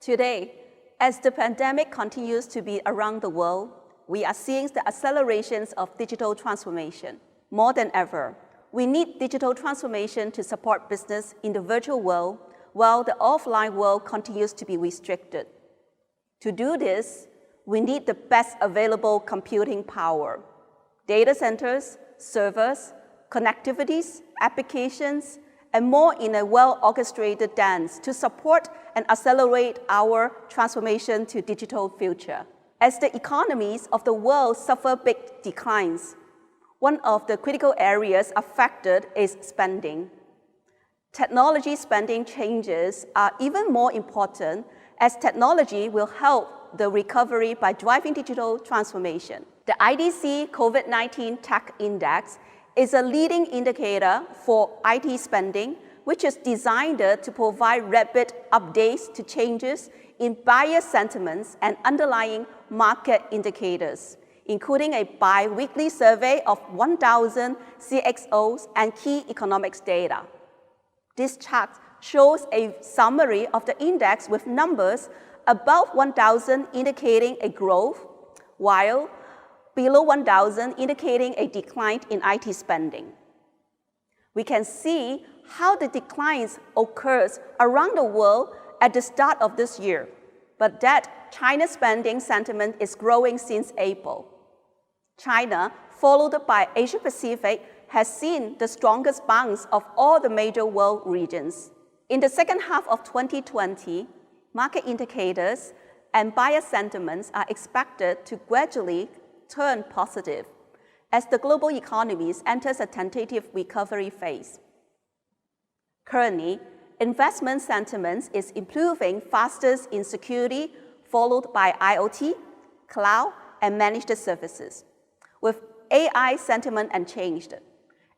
Today, as the pandemic continues to be around the world, we are seeing the accelerations of digital transformation. More than ever, we need digital transformation to support business in the virtual world while the offline world continues to be restricted. To do this, we need the best available computing power, data centers, servers, connectivities, applications, and more in a well-orchestrated dance to support and accelerate our transformation to digital future. As the economies of the world suffer big declines, one of the critical areas affected is spending. Technology spending changes are even more important as technology will help the recovery by driving digital transformation. The IDC COVID-19 Tech Index is a leading indicator for IT spending, which is designed to provide rapid updates to changes in buyer sentiments and underlying market indicators, including a bi-weekly survey of 1,000 CXOs and key economics data. This chart shows a summary of the index with numbers above 1,000 indicating a growth, while below 1,000 indicating a decline in IT spending. We can see how the declines occurs around the world at the start of this year, but that China's spending sentiment is growing since April. China, followed by Asia Pacific, has seen the strongest bounce of all the major world regions. In the second half of 2020, market indicators and buyer sentiments are expected to gradually turn positive as the global economies enters a tentative recovery phase. Currently, investment sentiments is improving fastest in security, followed by IoT, cloud, and managed services. With AI sentiment unchanged,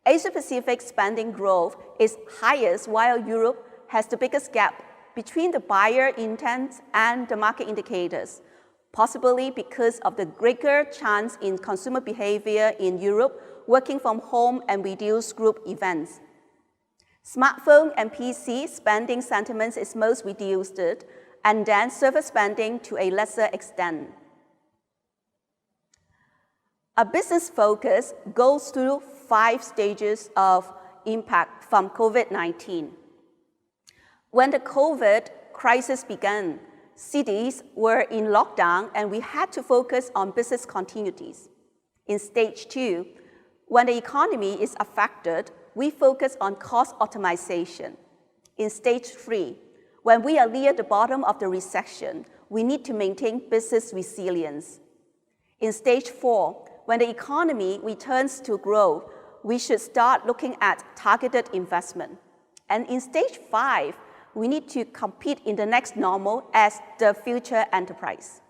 Asia-Pacific spending growth is highest while Europe has the biggest gap between the buyer intent and the market indicators, possibly because of the greater chance in consumer behavior in Europe working from home and reduced group events. Smartphone and PC spending sentiments is most reduced, and then server spending to a lesser extent. A business focus goes through 5 stages of impact from COVID-19. When the COVID crisis began, cities were in lockdown and we had to focus on business continuities. In stage 2, when the economy is affected, we focus on cost optimization. In stage 3, when we are near the bottom of the recession, we need to maintain business resilience. In stage 4, when the economy returns to growth, we should start looking at targeted investment. And in stage 5, we need to compete in the next normal as the future enterprise.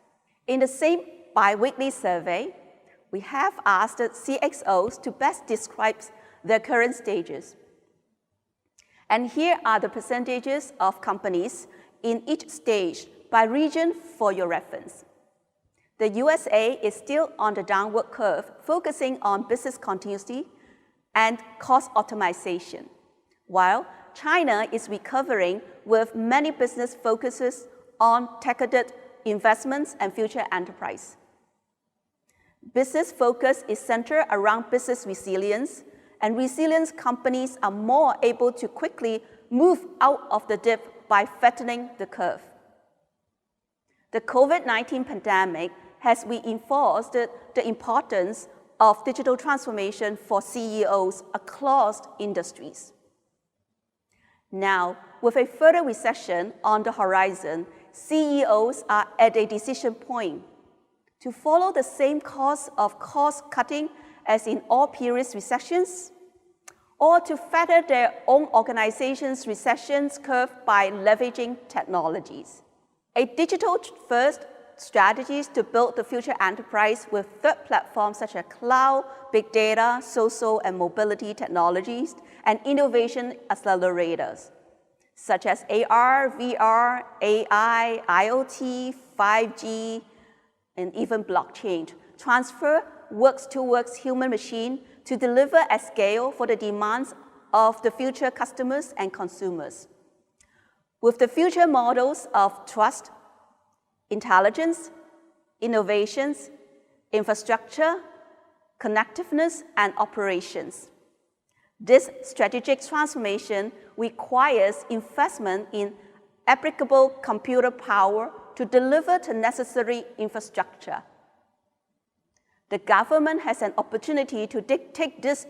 In the same bi-weekly survey, we have asked CXOs to best describe their current stages. And here are the percentages of companies in each stage by region for your reference. The USA is still on the downward curve, focusing on business continuity and cost optimization, while China is recovering with many business focuses on targeted investments and future enterprise. Business focus is centered around business resilience, and resilient companies are more able to quickly move out of the dip by flattening the curve. The COVID-19 pandemic has reinforced the importance of digital transformation for CEOs across industries. Now, with a further recession on the horizon, CEOs are at a decision point to follow the same course of cost-cutting as in all previous recessions, or to feather their own organization's recession curve by leveraging technologies. A digital-first strategies to build the future enterprise with third platforms such as cloud, big data, social and mobility technologies, and innovation accelerators, such as AR, VR, AI, IoT, 5G, and even blockchain, transfer works towards human machine to deliver at scale for the demands of the future customers and consumers. With the future models of trust, intelligence, innovations, infrastructure, connectiveness, and operations. This strategic transformation requires investment in applicable computer power to deliver the necessary infrastructure. The government has an opportunity to dictate this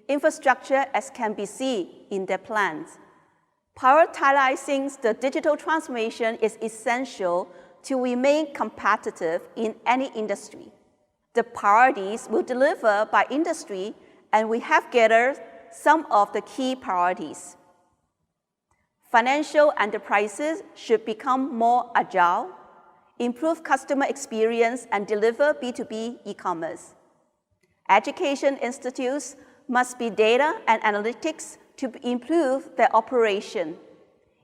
infrastructure, as can be seen in their plans. Prioritizing the digital transformation is essential to remain competitive in any industry. The priorities will deliver by industry, and we have gathered some of the key priorities. Financial enterprises should become more agile, improve customer experience, and deliver B2B e-commerce. Education institutes must be data and analytics to improve their operation,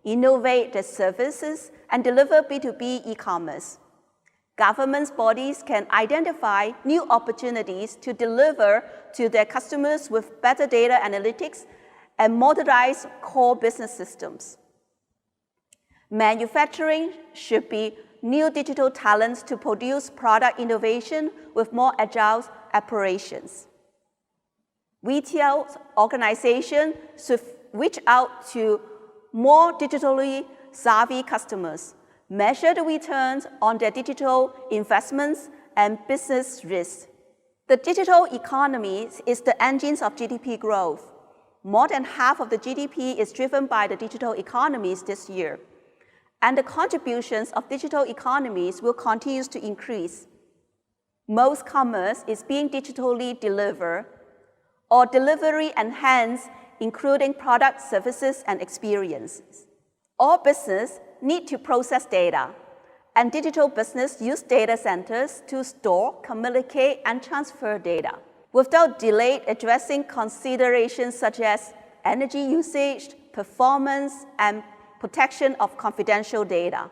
innovate their services, and deliver B2B e-commerce. Government bodies can identify new opportunities to deliver to their customers with better data analytics and modernize core business systems. Manufacturing should be new digital talents to produce product innovation with more agile operations. Retail organizations should reach out to more digitally savvy customers, measure the returns on their digital investments and business risks. The digital economy is the engine of GDP growth. More than half of the GDP is driven by the digital economies this year, and the contributions of digital economies will continue to increase. Most commerce is being digitally delivered or delivery enhanced, including products, services, and experiences. All business need to process data, and digital business use data centers to store, communicate, and transfer data without delay, addressing considerations such as energy usage, performance, and protection of confidential data.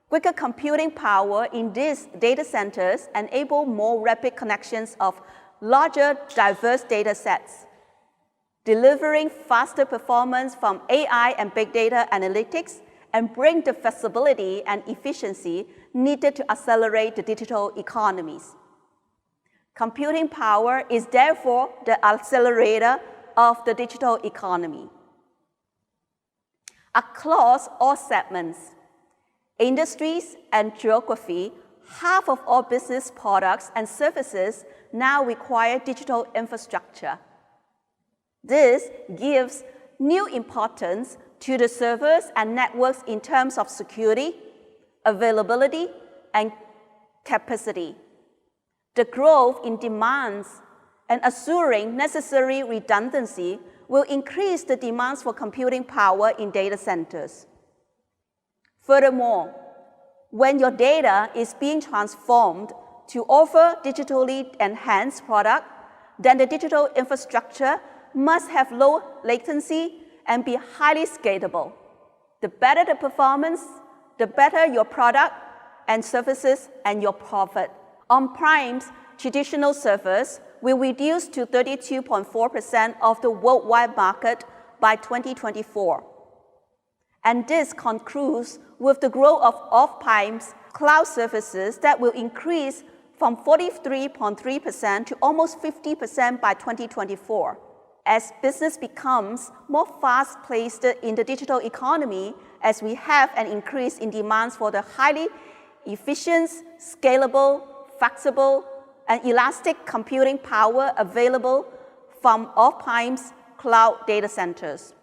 Quicker computing power in these data centers enable more rapid connections of larger, diverse data sets, delivering faster performance from AI and big data analytics, and bring the flexibility and efficiency needed to accelerate the digital economies. Computing power is therefore the accelerator of the digital economy. Across all segments, industries, and geography, half of all business products and services now require digital infrastructure. This gives new importance to the servers and networks in terms of security, availability, and capacity. The growth in demands and assuring necessary redundancy will increase the demands for computing power in data centers. Furthermore, when your data is being transformed to offer digitally enhanced product, then the digital infrastructure must have low latency and be highly scalable. The better the performance, the better your product and services and your profit. On-premise traditional servers will reduce to 32.4% of the worldwide market by 2024. And this concludes with the growth of off-premise cloud services that will increase from 43.3% to almost 50% by 2024. As business becomes more fast-paced in the digital economy, as we have an increase in demands for the highly efficient, scalable, flexible, and elastic computing power available from off-premise cloud data centers.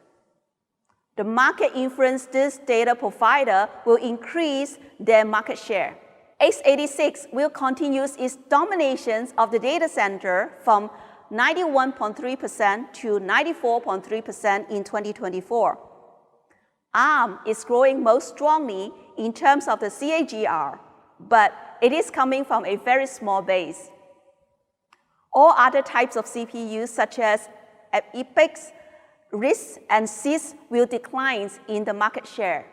The market influence this data provider will increase their market share. x86 will continue its domination of the data center from 91.3% to 94.3% in 2024. ARM is growing most strongly in terms of the CAGR, but it is coming from a very small base. All other types of CPUs, such as EPYCs, RISC, and CISC, will decline in the market share.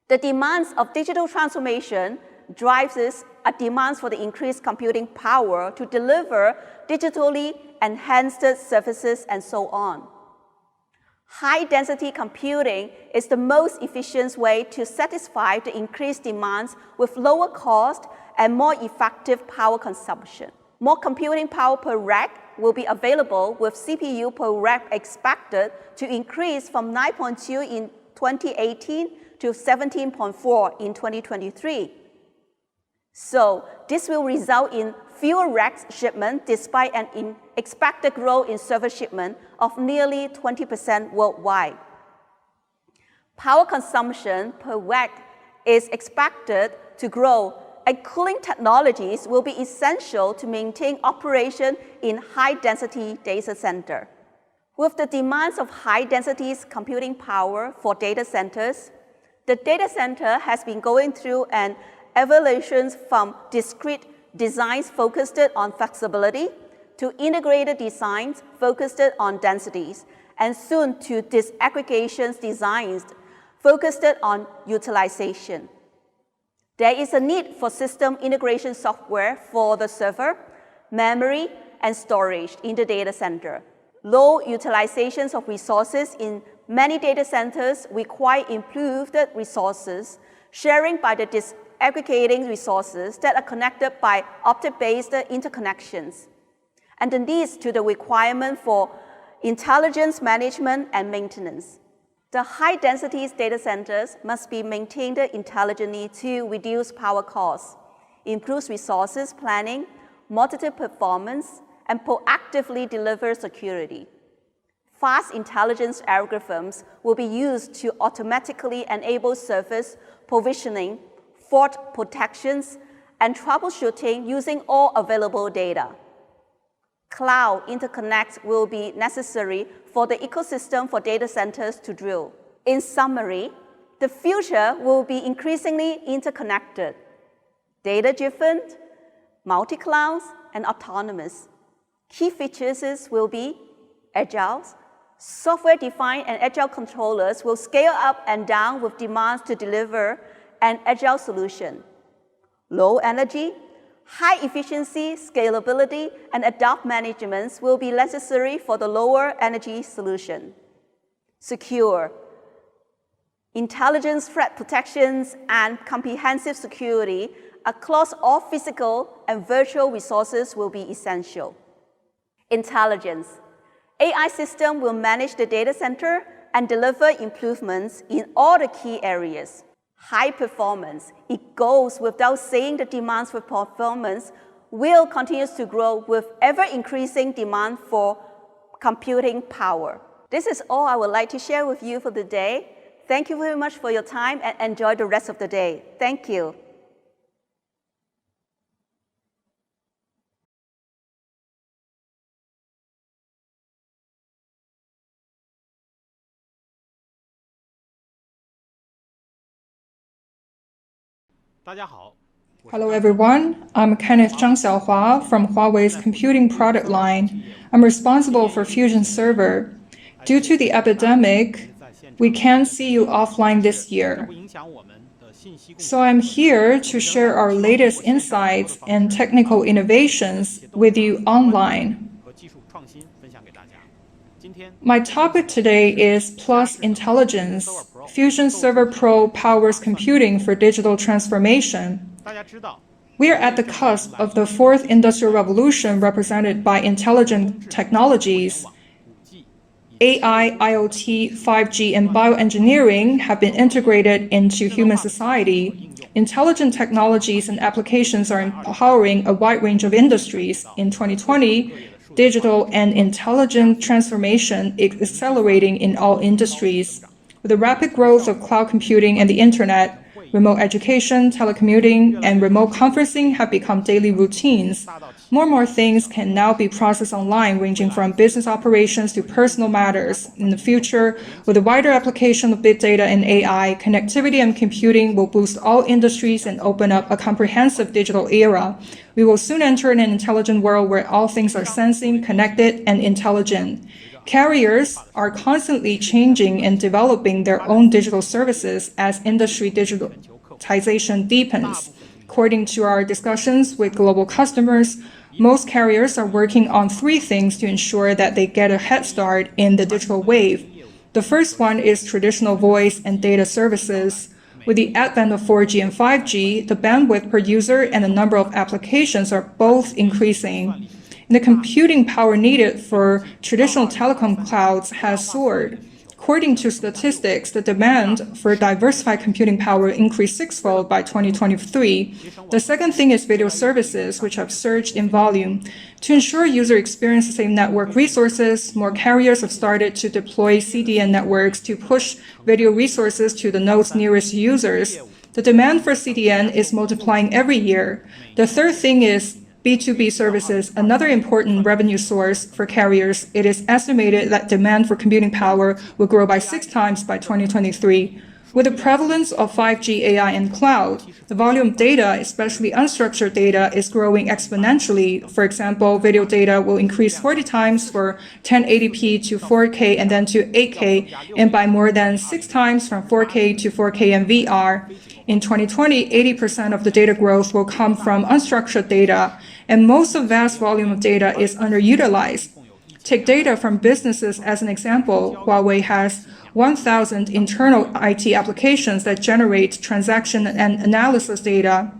The demands of digital transformation drives a demand for the increased computing power to deliver digitally enhanced services and so on. High-density computing is the most efficient way to satisfy the increased demands with lower cost and more effective power consumption. More computing power per rack will be available, with CPU per rack expected to increase from 9.2 in 2018 to 17.4 in 2023. So this will result in fewer racks shipment despite an expected growth in server shipment of nearly 20% worldwide. Power consumption per rack is expected to grow, and cooling technologies will be essential to maintain operation in high-density data center. With the demands of high-density computing power for data centers, the data center has been going through an evolution from discrete designs focused on flexibility to integrated designs focused on densities, and soon to disaggregation designs focused on utilization. There is a need for system integration software for the server, memory, and storage in the data center. Low utilizations of resources in many data centers require improved resources sharing by the disaggregating resources that are connected by object-based interconnections, and the needs to the requirement for intelligence management and maintenance. The high-density data centers must be maintained intelligently to reduce power costs, improve resources planning, monitor performance, and proactively deliver security. Fast intelligence algorithms will be used to automatically enable service provisioning, fault protections, and troubleshooting using all available data. Cloud interconnects will be necessary for the ecosystem for data centers to drill. In summary, the future will be increasingly interconnected, data-driven, multi-cloud, and autonomous. Key features will be agile. Software-defined and agile controllers will scale up and down with demands to deliver an agile solution. Low energy, high efficiency, scalability, and adapt management will be necessary for the lower energy solution. Secure, intelligence threat protections, and comprehensive security across all physical and virtual resources will be essential. Intelligence, AI system will manage the data center and deliver improvements in all the key areas. High performance, it goes without saying the demands for performance will continue to grow with ever-increasing demand for computing power. This is all I would like to share with you for the day. Thank you very much for your time and enjoy the rest of the day. Thank you. Hello everyone, I'm Kenneth Zhang Xiaohua from Huawei's computing product line. I'm responsible for Fusion Server. Due to the epidemic, we can't see you offline this year. So I'm here to share our latest insights and technical innovations with you online. My topic today is Plus Intelligence. Fusion Server Pro powers computing for digital transformation. We are at the cusp of the fourth industrial revolution represented by intelligent technologies. AI, IoT, 5G, and bioengineering have been integrated into human society. Intelligent technologies and applications are empowering a wide range of industries. In 2020, digital and intelligent transformation is accelerating in all industries. With the rapid growth of cloud computing and the internet, remote education, telecommuting, and remote conferencing have become daily routines. More and more things can now be processed online, ranging from business operations to personal matters. In the future, with the wider application of big data and AI, connectivity and computing will boost all industries and open up a comprehensive digital era. We will soon enter an intelligent world where all things are sensing, connected, and intelligent. Carriers are constantly changing and developing their own digital services as industry digitalization deepens. According to our discussions with global customers, most carriers are working on three things to ensure that they get a head start in the digital wave. The first one is traditional voice and data services. With the advent of 4G and 5G, the bandwidth per user and the number of applications are both increasing. And the computing power needed for traditional telecom clouds has soared. According to statistics, the demand for diversified computing power increased sixfold by 2023. The second thing is video services, which have surged in volume. To ensure user experience the same network resources, more carriers have started to deploy CDN networks to push video resources to the nodes nearest users. The demand for CDN is multiplying every year. The third thing is B2B services, another important revenue source for carriers. It is estimated that demand for computing power will grow by 6 times by 2023. With the prevalence of 5G, AI, and cloud, the volume of data, especially unstructured data, is growing exponentially. For example, video data will increase 40 times for 1080p to 4K and then to 8K, and by more than 6 times from 4K to 4K and VR. In 2020, 80% of the data growth will come from unstructured data, and most of the vast volume of data is underutilized. Take data from businesses as an example. Huawei has 1,000 internal IT applications that generate transaction and analysis data.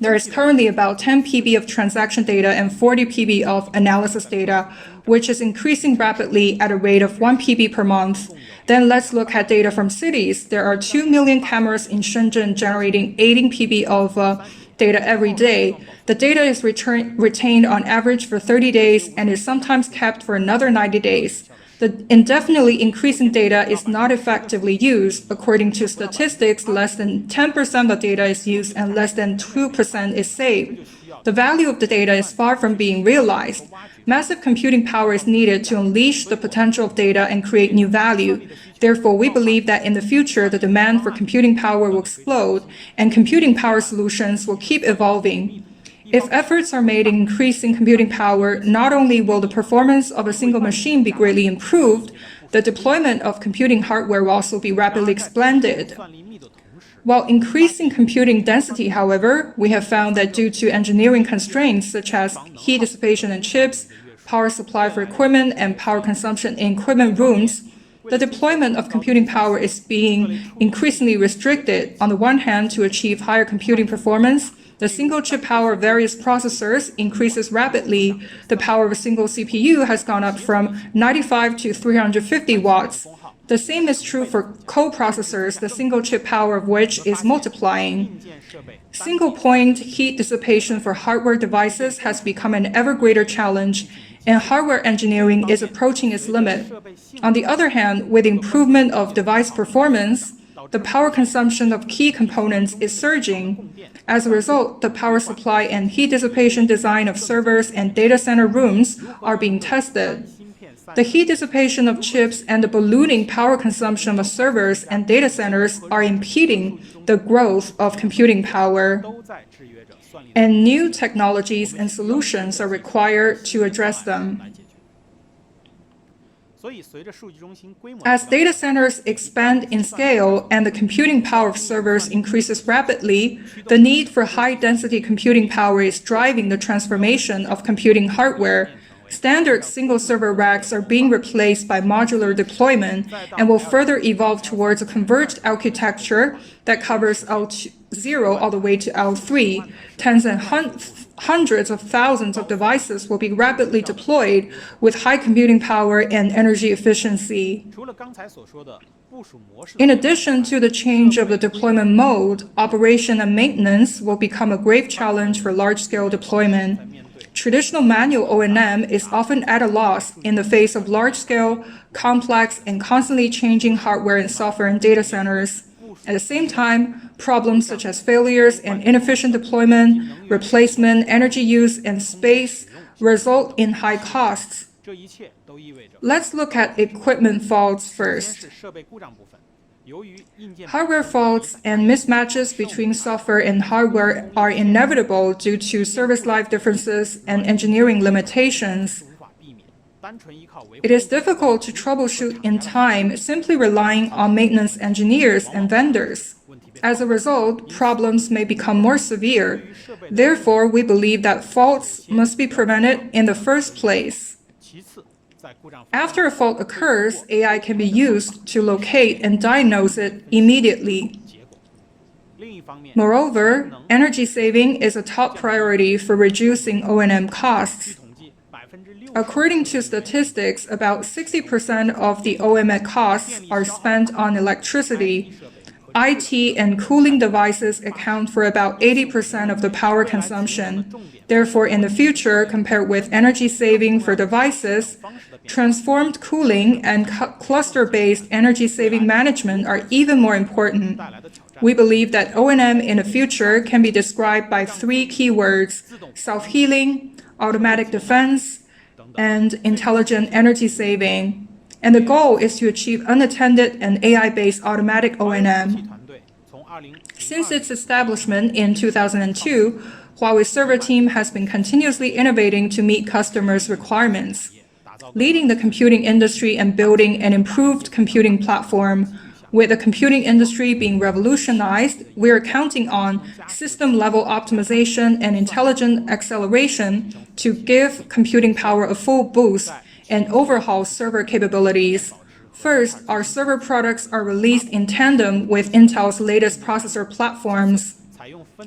There is currently about 10 PB of transaction data and 40 PB of analysis data, which is increasing rapidly at a rate of 1 PB per month. Then let's look at data from cities. There are 2 million cameras in Shenzhen generating 18 PB of data every day. The data is retained on average for 30 days and is sometimes kept for another 90 days. The indefinitely increasing data is not effectively used. According to statistics, less than 10% of the data is used and less than 2% is saved. The value of the data is far from being realized. Massive computing power is needed to unleash the potential of data and create new value. Therefore, we believe that in the future, the demand for computing power will explode, and computing power solutions will keep evolving. If efforts are made in increasing computing power, not only will the performance of a single machine be greatly improved, the deployment of computing hardware will also be rapidly expanded. While increasing computing density, however, we have found that due to engineering constraints such as heat dissipation in chips, power supply for equipment, and power consumption in equipment rooms, the deployment of computing power is being increasingly restricted. On the one hand, to achieve higher computing performance, the single chip power of various processors increases rapidly. The power of a single CPU has gone up from 95 to 350 watts. The same is true for coprocessors, the single chip power of which is multiplying. Single-point heat dissipation for hardware devices has become an ever greater challenge, and hardware engineering is approaching its limit. On the other hand, with improvement of device performance, the power consumption of key components is surging. As a result, the power supply and heat dissipation design of servers and data center rooms are being tested. The heat dissipation of chips and the ballooning power consumption of servers and data centers are impeding the growth of computing power, and new technologies and solutions are required to address them. As data centers expand in scale and the computing power of servers increases rapidly, the need for high-density computing power is driving the transformation of computing hardware. Standard single-server racks are being replaced by modular deployment and will further evolve towards a converged architecture that covers L0 all the way to L3. Tens and hundreds of thousands of devices will be rapidly deployed with high computing power and energy efficiency. In addition to the change of the deployment mode, operation and maintenance will become a grave challenge for large-scale deployment. Traditional manual O&M is often at a loss in the face of large-scale, complex, and constantly changing hardware and software in data centers. At the same time, problems such as failures and inefficient deployment, replacement, energy use, and space result in high costs. Let's look at equipment faults first. Hardware faults and mismatches between software and hardware are inevitable due to service life differences and engineering limitations. It is difficult to troubleshoot in time simply relying on maintenance engineers and vendors. As a result, problems may become more severe. Therefore, we believe that faults must be prevented in the first place. After a fault occurs, AI can be used to locate and diagnose it immediately. Moreover, energy saving is a top priority for reducing O&M costs. According to statistics, about 60% of the O&M costs are spent on electricity. IT and cooling devices account for about 80% of the power consumption. Therefore, in the future, compared with energy saving for devices, transformed cooling and cluster-based energy saving management are even more important. We believe that O&M in the future can be described by three keywords: self-healing, automatic defense, and intelligent energy saving. And the goal is to achieve unattended and AI-based automatic O&M. Since its establishment in 2002, Huawei server team has been continuously innovating to meet customers' requirements, leading the computing industry and building an improved computing platform. With the computing industry being revolutionized, we are counting on system-level optimization and intelligent acceleration to give computing power a full boost and overhaul server capabilities. First, our server products are released in tandem with Intel's latest processor platforms.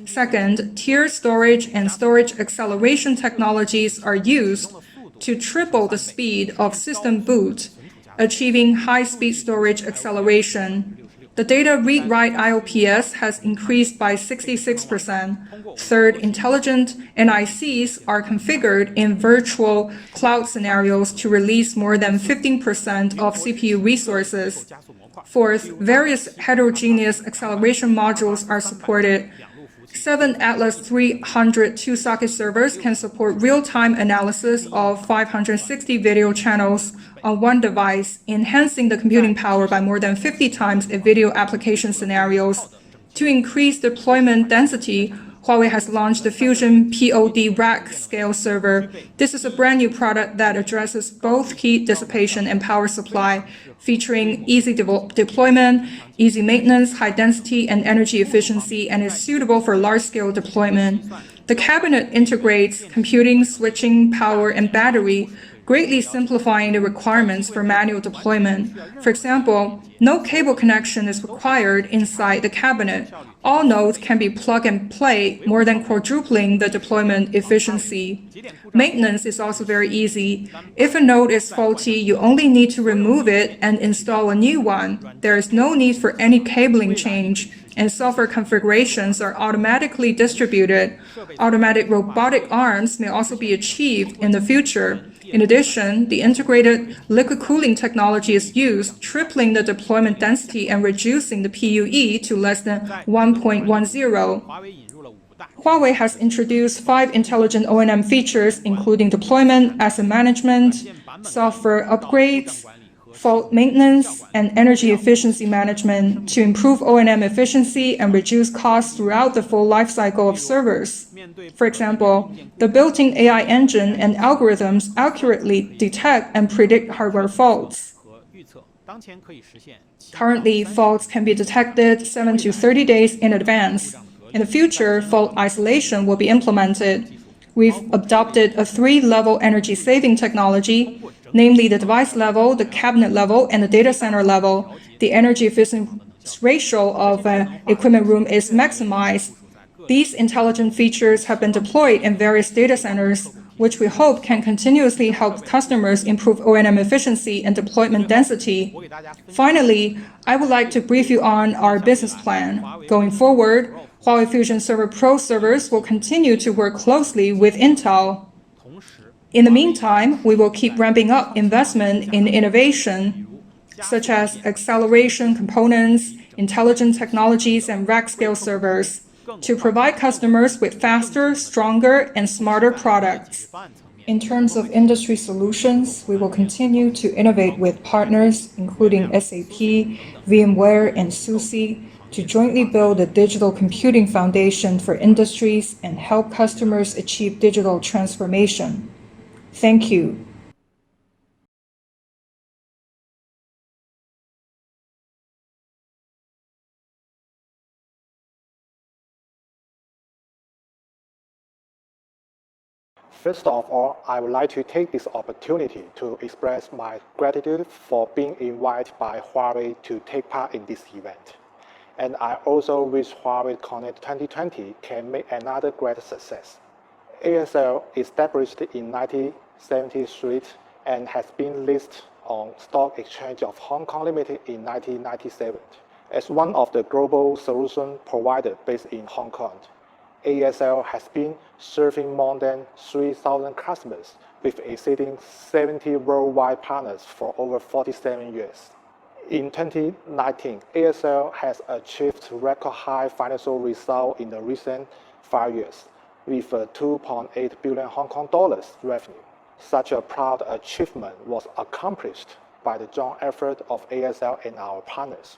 Second, tiered storage and storage acceleration technologies are used to triple the speed of system boot, achieving high-speed storage acceleration. The data read-write IOPS has increased by 66%. Third, intelligent NICs are configured in virtual cloud scenarios to release more than 15% of CPU resources. Fourth, various heterogeneous acceleration modules are supported. 7 Atlas 300 two-socket servers can support real-time analysis of 560 video channels on one device, enhancing the computing power by more than 50 times in video application scenarios. To increase deployment density, Huawei has launched the Fusion POD rack scale server. This is a brand new product that addresses both heat dissipation and power supply, featuring easy deployment, easy maintenance, high density, and energy efficiency, and is suitable for large-scale deployment. The cabinet integrates computing, switching, power, and battery, greatly simplifying the requirements for manual deployment. For example, no cable connection is required inside the cabinet. All nodes can be plug and play, more than quadrupling the deployment efficiency. Maintenance is also very easy. If a node is faulty, you only need to remove it and install a new one. There is no need for any cabling change, and software configurations are automatically distributed. Automatic robotic arms may also be achieved in the future. In addition, the integrated liquid cooling technology is used, tripling the deployment density and reducing the PUE to less than 1.10. Huawei has introduced 5 intelligent O&M features, including deployment, asset management, software upgrades, fault maintenance, and energy efficiency management to improve O&M efficiency and reduce costs throughout the full lifecycle of servers. For example, the built-in AI engine and algorithms accurately detect and predict hardware faults. Currently, faults can be detected 7 to 30 days in advance. In the future, fault isolation will be implemented. We've adopted a 3-level energy saving technology, namely the device level, the cabinet level, and the data center level. The energy efficiency ratio of an equipment room is maximized. These intelligent features have been deployed in various data centers, which we hope can continuously help customers improve O&M efficiency and deployment density. Finally, I would like to brief you on our business plan. Going forward, Huawei Fusion Server Pro servers will continue to work closely with Intel. In the meantime, we will keep ramping up investment in innovation, such as acceleration components, intelligent technologies, and rack-scale servers, to provide customers with faster, stronger, and smarter products. In terms of industry solutions, we will continue to innovate with partners, including SAP, VMware, and SUSE, to jointly build a digital computing foundation for industries and help customers achieve digital transformation. Thank you. First of all, I would like to take this opportunity to express my gratitude for being invited by Huawei to take part in this event. And I also wish Huawei Connect 2020 can make another great success. ASL established in 1973 and has been listed on Stock Exchange of Hong Kong Limited in 1997. As one of the global solution providers based in Hong Kong, ASL has been serving more than 3,000 customers with exceeding 70 worldwide partners for over 47 years. In 2019, ASL has achieved record high financial results in the recent 5 years, with a 2.8 billion Hong Kong dollars revenue. Such a proud achievement was accomplished by the joint effort of ASL and our partners.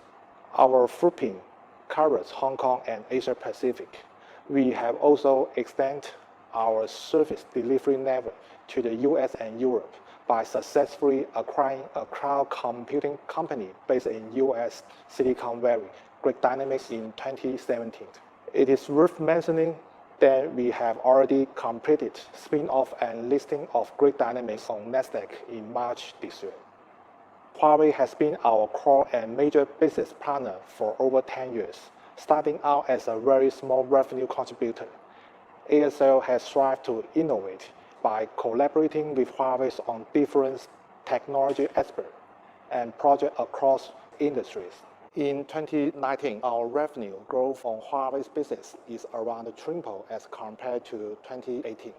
Our footprint covers Hong Kong and Asia Pacific. We have also extended our service delivery network to the US and Europe by successfully acquiring a cloud computing company based in US Silicon Valley, Great Dynamics, in 2017. It is worth mentioning that we have already completed spin-off and listing of Great Dynamics on Nasdaq in March this year. Huawei has been our core and major business partner for over 10 years, starting out as a very small revenue contributor. ASL has strived to innovate by collaborating with Huawei on different technology aspects and projects across industries. In 2019, our revenue growth on Huawei's business is around triple as compared to 2018.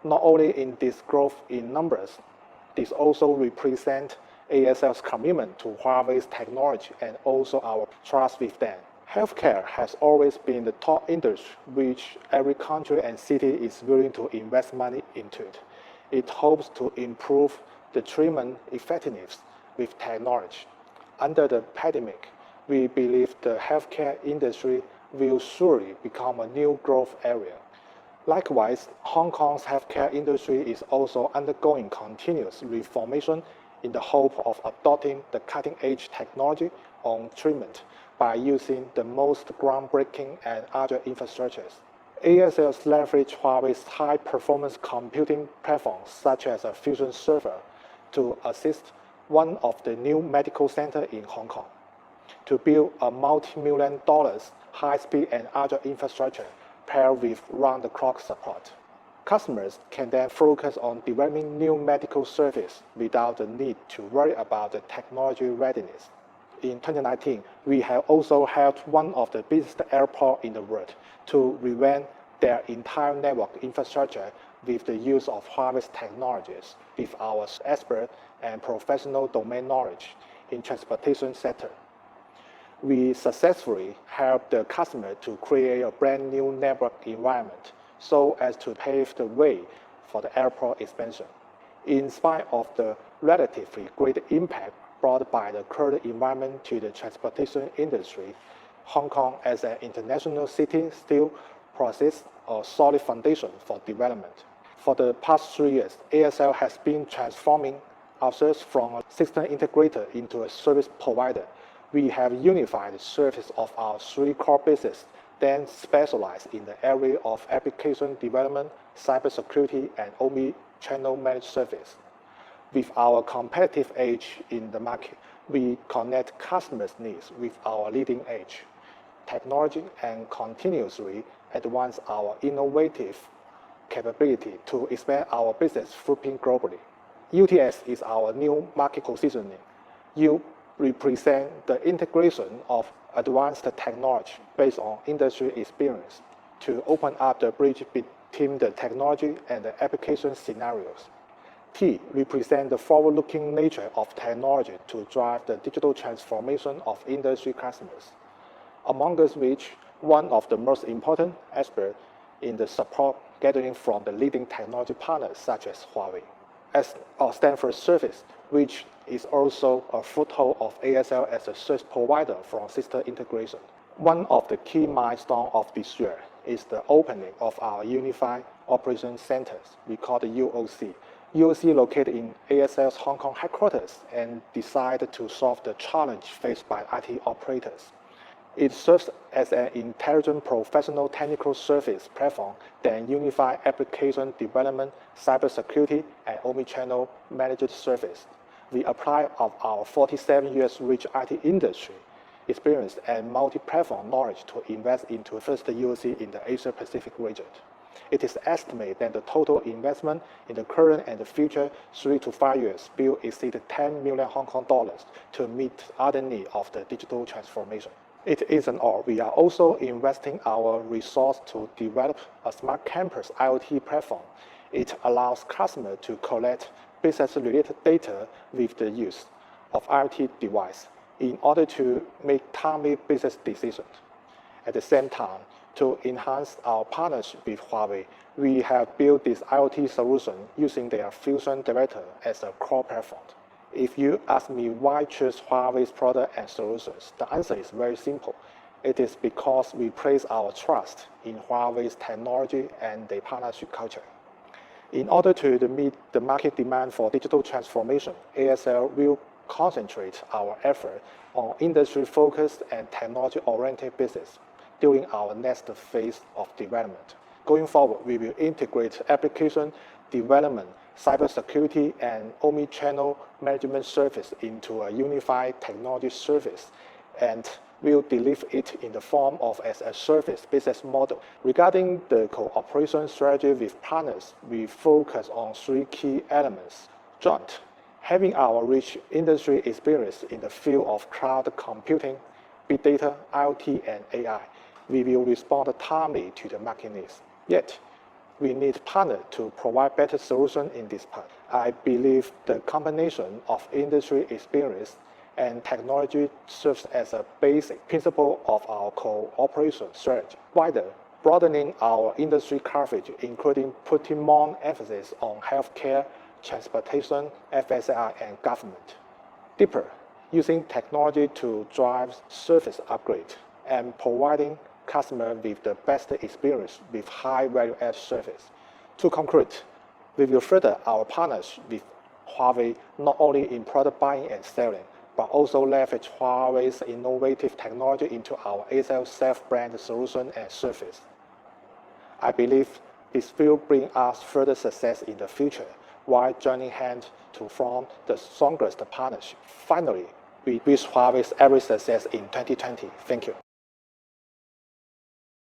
Not only in this growth in numbers, this also represents ASL's commitment to Huawei's technology and also our trust with them. Healthcare has always been the top industry which every country and city is willing to invest money into it. It hopes to improve the treatment effectiveness with technology. Under the pandemic, we believe the healthcare industry will surely become a new growth area. Likewise, Hong Kong's healthcare industry is also undergoing continuous reformation in the hope of adopting the cutting-edge technology on treatment by using the most groundbreaking and agile infrastructures. ASL leverage Huawei's high-performance computing platforms such as a Fusion server to assist one of the new medical centers in Hong Kong to build a multi-million dollars high-speed and agile infrastructure paired with round-the-clock support. Customers can then focus on developing new medical service without the need to worry about the technology readiness. In 2019, we have also helped one of the biggest airports in the world to revamp their entire network infrastructure with the use of Huawei's technologies with our expert and professional domain knowledge in transportation sector. We successfully helped the customer to create a brand new network environment so as to pave the way for the airport expansion. In spite of the relatively great impact brought by the current environment to the transportation industry, Hong Kong as an international city still possesses a solid foundation for development. For the past 3 years, ASL has been transforming ourselves from a system integrator into a service provider. We have unified the service of our 3 core businesses, then specialize in the area of application development, cybersecurity, and omni-channel managed service. With our competitive edge in the market, we connect customers' needs with our leading edge technology and continuously advance our innovative capability to expand our business footprint globally. UTS is our new market positioning. You represent the integration of advanced technology based on industry experience to open up the bridge between the technology and the application scenarios. T represents the forward-looking nature of technology to drive the digital transformation of industry customers, among which one of the most important aspects in the support gathering from the leading technology partners such as Huawei. As a Stanford service, which is also a foothold of ASL as a service provider from system integration. One of the key milestones of this year is the opening of our Unified Operations Centers, we call the UOC. UOC located in ASL's Hong Kong headquarters and decided to solve the challenge faced by IT operators. It serves as an intelligent professional technical service platform that unifies application development, cybersecurity, and omnichannel managed service. We apply of our 47 years rich IT industry experience and multi-platform knowledge to invest into first UOC in the Asia-Pacific region. It is estimated that the total investment in the current and the future 3 to 5 years will exceed 10 million Hong Kong dollars to meet other needs of the digital transformation. It isn't all. We are also investing our resource to develop a smart campus IoT platform. It allows customers to collect business-related data with the use of IoT device in order to make timely business decisions. At the same time, to enhance our partnership with Huawei, we have built this IoT solution using their Fusion Director as a core platform. If you ask me why choose Huawei's product and solutions, the answer is very simple. It is because we place our trust in Huawei's technology and their partnership culture. In order to meet the market demand for digital transformation, ASL will concentrate our effort on industry-focused and technology-oriented business during our next phase of development. Going forward, we will integrate application development, cybersecurity, and omni-channel management service into a unified technology service and will deliver it in the form of as a service business model. Regarding the cooperation strategy with partners, we focus on 3 key elements. Joint, having our rich industry experience in the field of cloud computing, big data, IoT, and AI, we will respond timely to the market needs. Yet, we need partners to provide better solutions in this part. I believe the combination of industry experience and technology serves as a basic principle of our cooperation strategy. Wider, broadening our industry coverage, including putting more emphasis on healthcare, transportation, FSI, and government. Deeper, using technology to drive service upgrade and providing customers with the best experience with high value-added service. To conclude, we will further our partnership with Huawei not only in product buying and selling, but also leverage Huawei's innovative technology into our ASL self-brand solution and service. I believe this will bring us further success in the future while joining hands to form the strongest partnership. Finally, we wish Huawei every success in 2020. Thank you.